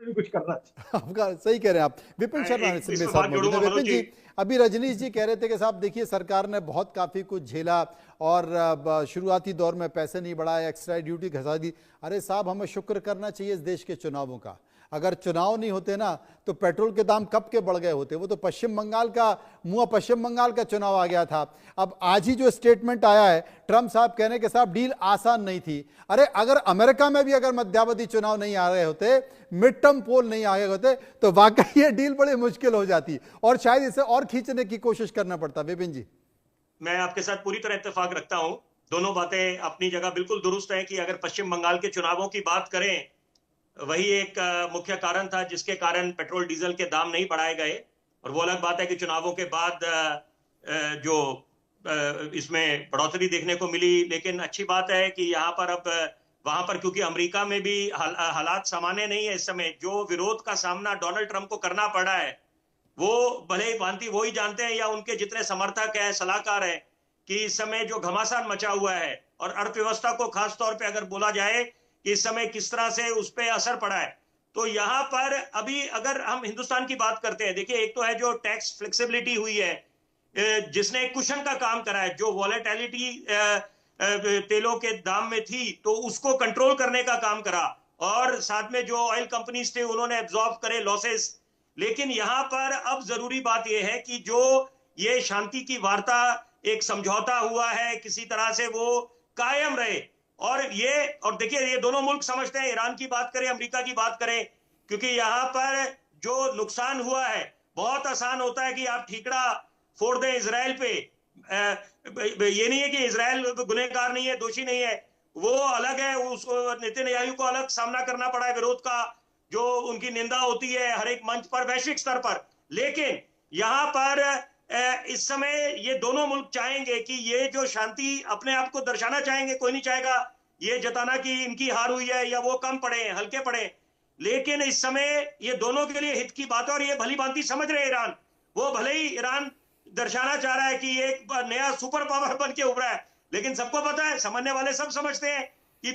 भी कुछ करना चाहिए। आपका सही कह रहे हैं आप। विपिन शर्मा मैं मेरे इसमें साथ बात मौजूद है। जोड़ूंगा विपिन मनोज जी। जी, अभी रजनीश जी कह रहे थे कि साहब देखिए सरकार ने बहुत काफी कुछ झेला और शुरुआती दौर में पैसे नहीं बढ़ाए, एक्स्ट्रा ड्यूटी घसा दी। अरे साहब, हमें शुक्र करना चाहिए इस देश के चुनावों का। अगर चुनाव नहीं होते ना तो पेट्रोल के दाम कब के बढ़ गए होते। वो तो पश्चिम बंगाल का चुनाव आ गया था। अब आज ही जो स्टेटमेंट आया है ट्रम्प साहब कहने के साहब डील आसान नहीं थी। अरे अगर अमेरिका में भी अगर मध्यावधि चुनाव नहीं आ रहे होते, मिड टर्म पोल नहीं आ गए होते, तो वाकई ये डील बड़ी मुश्किल हो जाती और शायद इसे और खींचने की कोशिश करना पड़ता। विपिन जी, मैं आपके साथ पूरी तरह इत्तेफाक रखता हूं। दोनों बातें अपनी जगह बिल्कुल दुरुस्त है कि अगर पश्चिम बंगाल के चुनावों की बात करें, वही एक मुख्य कारण था जिसके कारण पेट्रोल डीजल के दाम नहीं बढ़ाए गए। और वो अलग बात है कि चुनावों के बाद जो इसमें बढ़ोतरी देखने को मिली। लेकिन अच्छी बात है कि यहाँ पर अब वहां पर, क्योंकि अमेरिका में भी हालात सामान्य नहीं है इस समय, जो विरोध का सामना डोनाल्ड ट्रंप को करना पड़ा है, वो भले ही भांति वो ही जानते हैं या उनके जितने समर्थक हैं, सलाहकार हैं, कि इस समय जो घमासान मचा हुआ है और अर्थव्यवस्था को खास तौर पे अगर बोला जाए कि इस समय किस तरह से उस पर असर पड़ा है, तो यहां पर अभी अगर हम हिंदुस्तान की बात करते हैं, देखिए एक तो है जो टैक्स फ्लेक्सिबिलिटी हुई है, जिसने कुशन का काम करा है। जो वॉलेटिलिटी तेलों के दाम में थी तो उसको कंट्रोल करने का काम करा, और साथ में जो ऑयल कंपनीज थे उन्होंने एब्जॉर्ब करे लॉसेस। लेकिन यहां पर अब जरूरी बात यह है कि जो ये शांति की वार्ता, एक समझौता हुआ है, किसी तरह से वो कायम रहे। और देखिए ये दोनों मुल्क समझते हैं, ईरान की बात करें, अमेरिका की बात करें, क्योंकि यहां पर जो नुकसान हुआ है, बहुत आसान होता है कि आप ठीकरा फोड़ दें इसराइल पे। ये नहीं है कि इसराइल गुनहगार नहीं है, दोषी नहीं है, वो अलग है। उसको नेतन्याहू को अलग सामना करना पड़ा है विरोध का, जो उनकी निंदा होती है हर एक मंच पर, वैश्विक स्तर पर। लेकिन यहां पर इस समय ये दोनों मुल्क चाहेंगे कि ये जो शांति, अपने आप को दर्शाना चाहेंगे, कोई नहीं चाहेगा ये जताना कि इनकी हार हुई है या वो कम पड़े, हल्के पड़े। लेकिन इस समय ये दोनों के लिए हित की बात है और ये भली भांति समझ रहे हैं ईरान। वो भले ही ईरान दर्शाना चाह रहा है कि ये एक नया सुपर पावर बन के उभरा है, लेकिन सबको पता है, समझने वाले सब समझते हैं कि